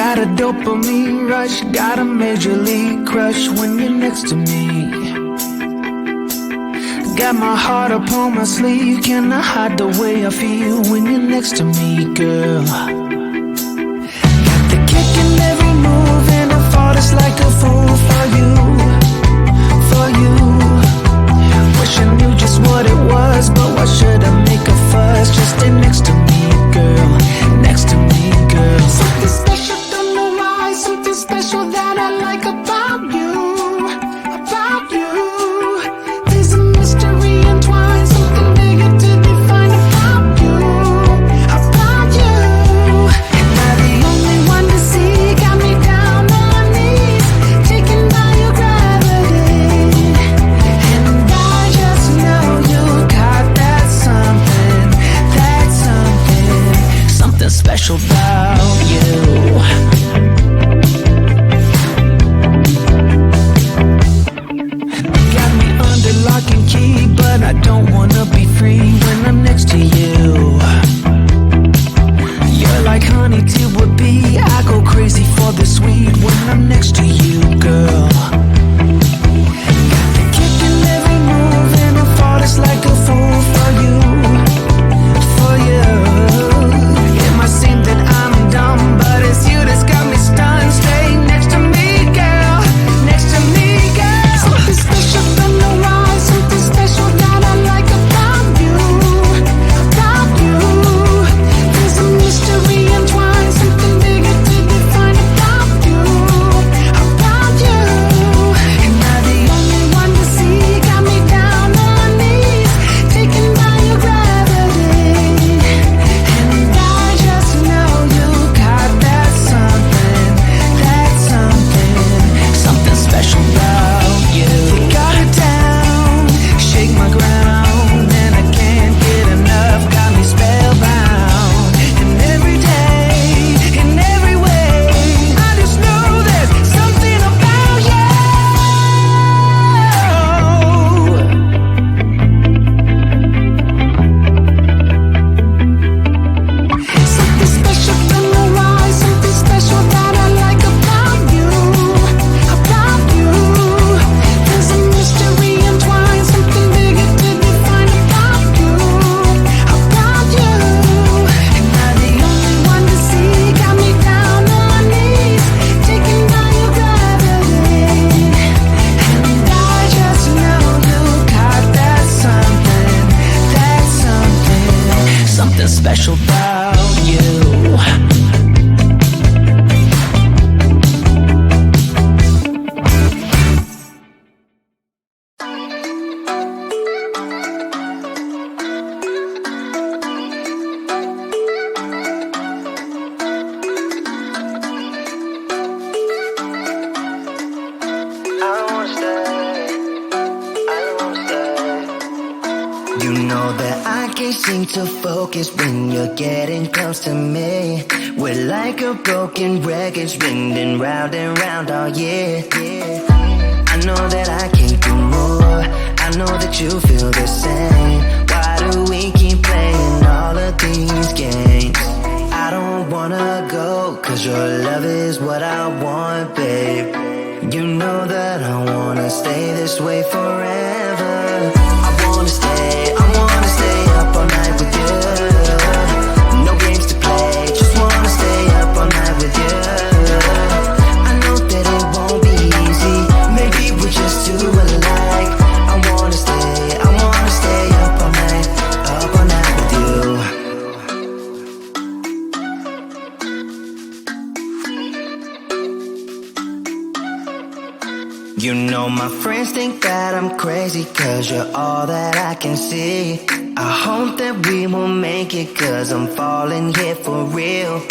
got a dopamine rush, got a major league crush when you're next to me. Got my heart upon my sleeve, can I hide the way I feel when you're next to me, girl? Got the kick in every move and I fall just like a fool for you, for you. Wish I knew just what it was, but why should I make a fuss? Just stay next to me, girl, next to me, girl. Something special, don't know why, something special that I like about you, about you. There's a mystery entwined, something bigger to define about you, about you. And I'm the only one to see, got me down on my knees, taken by your gravity. And I just know you got that something, something special about you. Got me under lock and key, but I don't wanna be free when I'm next to you. You're like honey to a bee, I go crazy for the sweet when I'm next to you, girl. Got the kick in every move and I fall just like a fool for you, for you. It might seem that I'm dumb, but it's you that's got me stunned. Stay next to me, girl, next to me, girl. Something special, don't know why, something special that I like about you, about you. There's a mystery entwined, something bigger to define about you, about you. And I'm the only one to see, got me down on my knees, taken by your gravity. And I just know you got that something, something special about you. You got it down, shake my ground, and I can't get enough, got me spellbound. And every day, in every way, I just know there's something about you. Something special, don't know why, something special that I like about you, about you. There's a mystery entwined, something bigger to define about you, about you. And I'm the only one to see, got me down on my knees, taken by your gravity. And I just know you got that something special about you. You know that I can't seem to focus when you're getting close to me. We're like a broken record spinning round and round all year. I know that I can't do more, I know that you feel the same. Why do we keep playing all of these games? I don't wanna go, cause your love is what I want, babe. You know that I wanna stay this way forever. I wanna stay up all night with you. No games to play, just wanna stay up all night with you. I know that it won't be easy, maybe we're just too alike. I wanna stay up all night with you. You know my friends think that I'm crazy, cause you're all that I can see. I hope that we will make it, cause I'm falling here for real.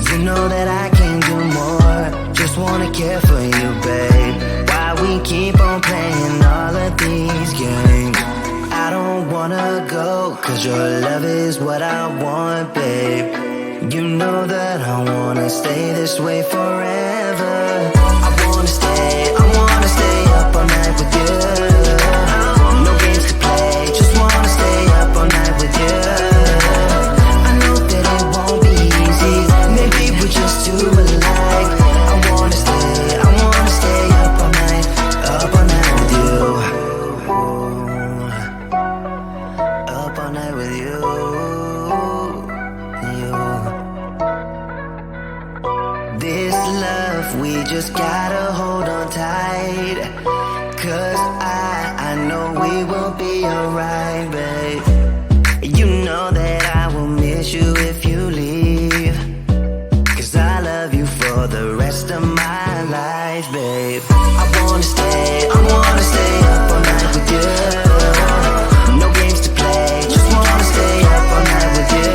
You know that I can do more, just wanna care for you, babe. Why we keep on playing all of these games? I don't wanna go, cause your love is what I want, babe. You know that I wanna stay this way forever. I wanna stay up all night with you. No games to play, just wanna stay up all night with you. I know that it won't be easy, maybe we're just too enough, we just gotta hold on tight. 'Cause I know we will be alright, babe. You know that I will miss you if you leave. 'Cause I love you for the rest of my life, babe. I wanna stay up all night with you. No games to play, just wanna stay up all night with you.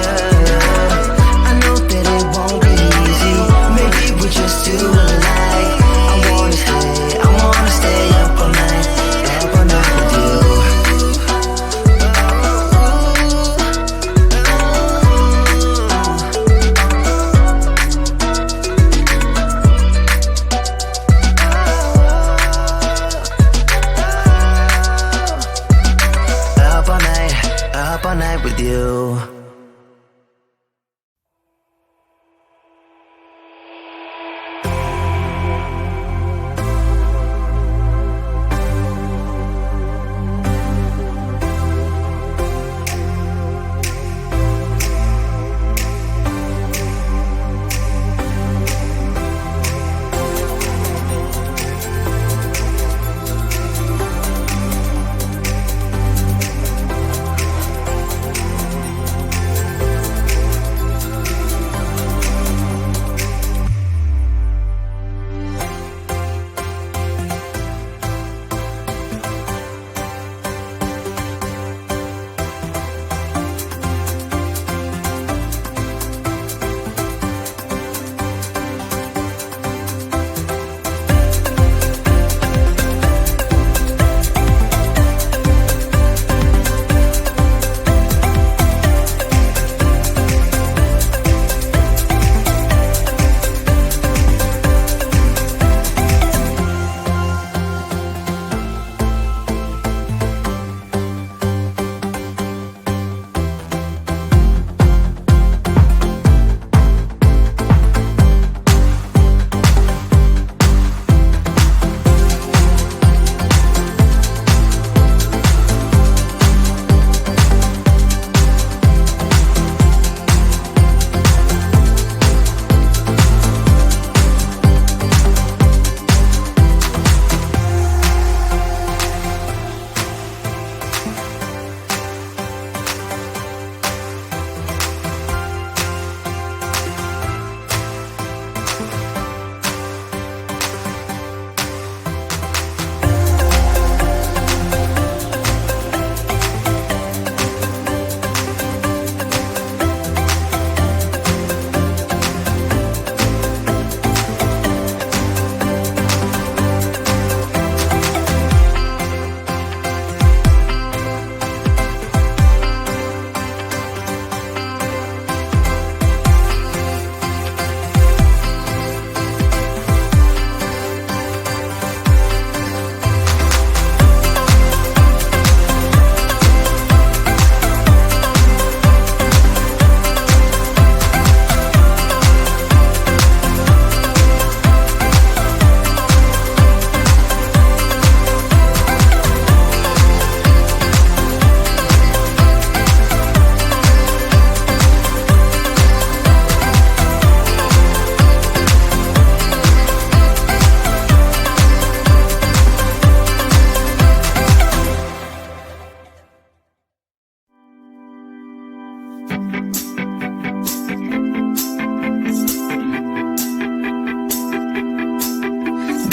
I know that it won't be easy, maybe we're just too alike. I wanna stay up all night with you. Up all night with you.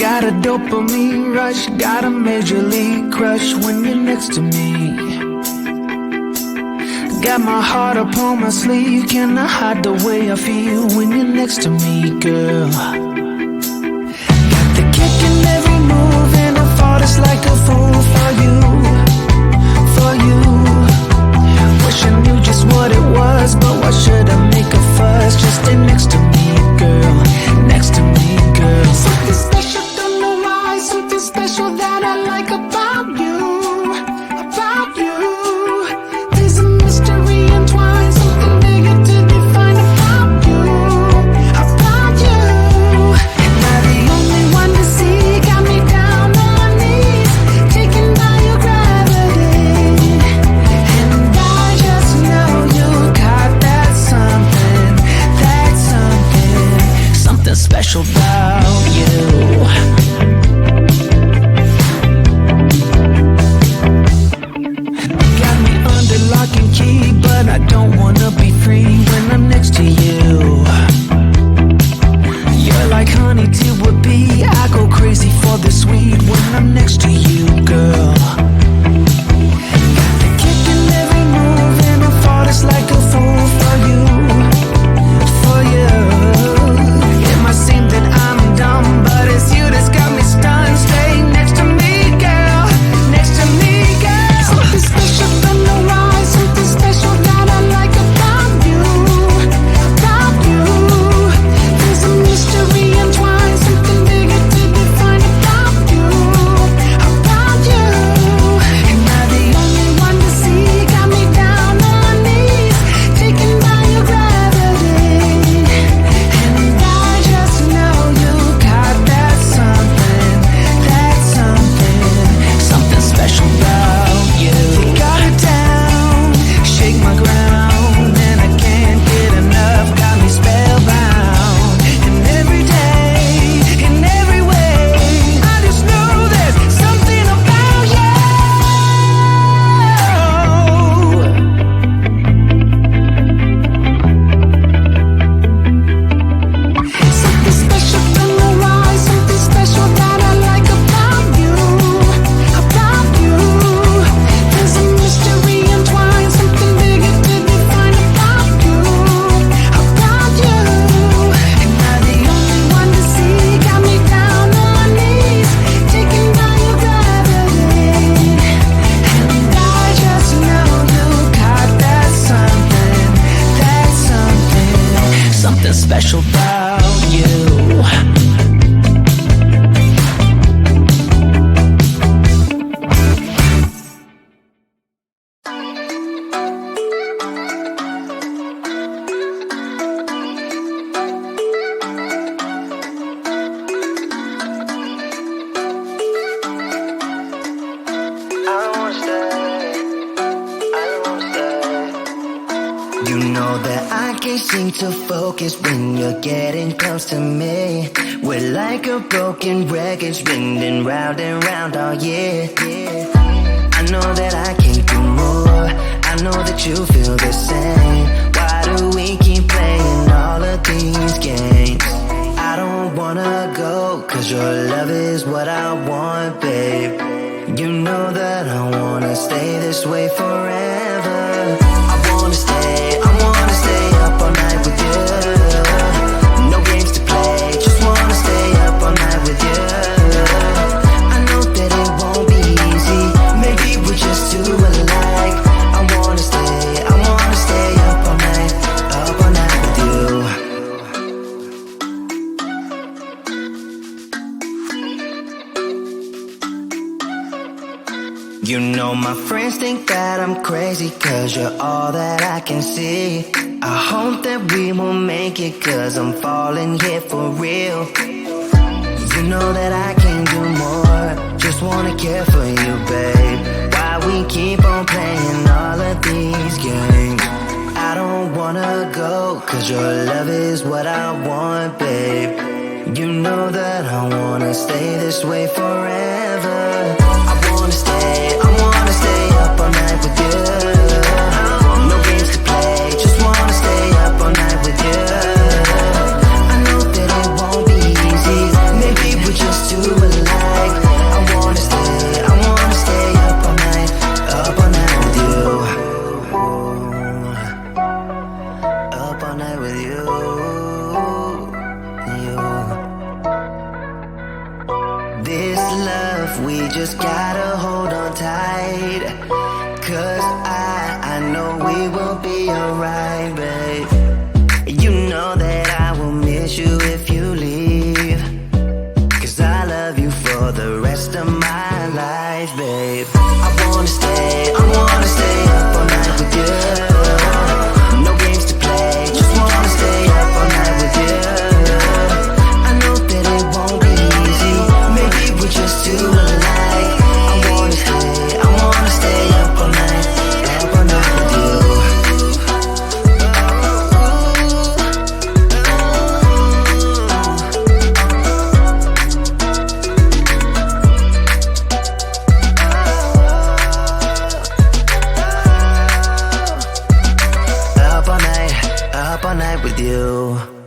Got a dopamine rush, got a major league crush when you're next to me. Got my heart upon my sleeve, cannot hide the way I feel when you're next to me, girl. Got the kick in every move and I fought it's like a fool for you, for you. Wish I knew just what it was, but why should I make a fuss? Just stay next to me, girl, next to me, girl. Something special, don't know why, something special that I like about you, about you. There's a mystery entwined, something bigger to define about you, about you. Am I the only one to see? Got me down on my knees, taken by your gravity. And I just know you got that something special about you. something special about you. You know that I can't seem to focus when you're getting close to me. We're like a broken record spinning round and round all year. I know that I can't do more. I know that you feel the same. Why do we keep playing all of these games? I don't wanna go, cause your love is what I want, babe. You know that I wanna stay this way forever. I wanna stay up all night with you. No games to play, just wanna stay up all night with you. I know that it won't be easy, maybe we're just too alike. I wanna stay up all night with you. You know my friends think that I'm crazy, cause you're all that I can see. I hope that we will make it, cause I'm falling here for real. You know that I can't do more, just wanna care for you, babe. Why we keep on playing all of these games? I don't wanna go, cause your love is what I want, babe. You know that I wanna stay this way forever. I wanna stay up all night with you. No games to play, just wanna stay up all night with you. I know that it won't be easy, maybe we're just too alike. I wanna stay up all night with you. Up all night with you. This love, we just gotta hold on tight. Cause I know we will be alright, babe. You know that I will miss you if you leave. Cause I love you for the rest of my life, babe. I wanna stay up all night with you. No games to play, just wanna stay up all night with you. I know that it won't be easy, maybe we're just too alike. I wanna stay up all night with you. Up all night with you.